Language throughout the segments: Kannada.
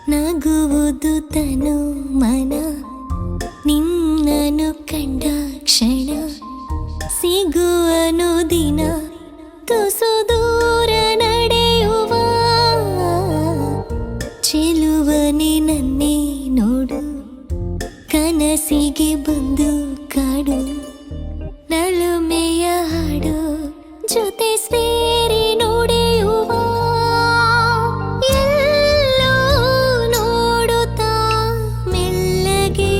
ನಗುವುದು ತನು ಮನ ನಿನ್ನನು ಕಂಡ ಕ್ಷಣ ಸಿಗುವನು ದಿನ ತುಸು ದೂರ ನಡೆಯುವ ಚೆಲುವನೆ ನನ್ನೇ ನೋಡು ಕನಸಿಗೆ ಬಂದು ಕಾಡು ನಲುಮೆಯ ಹಾಡು ಜೊತೆ ಸೇರಿ ನುಡಿಯುವ ಎಲ್ಲೋ ನೋಡುತ್ತಾ ಮೆಲ್ಲಗೆ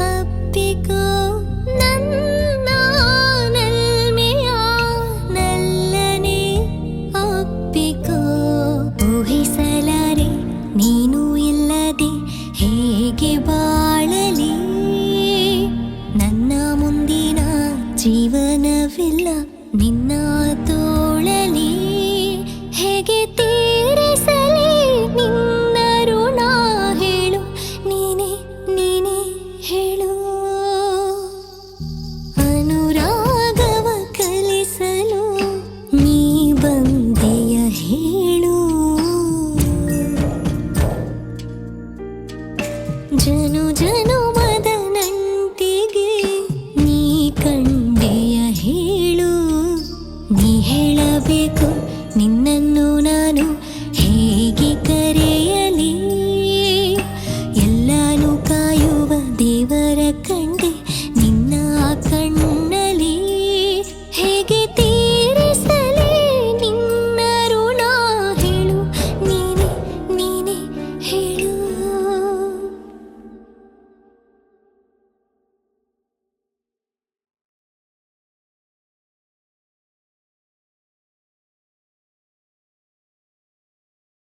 ಅಪ್ಪಿಕೋ ನನ್ನ ನಲ್ಮೆಯ ನಲ್ಲನೆ ಒಪ್ಪಿಕೋ ಊಹಿಸಲಾರೆ ನೀನು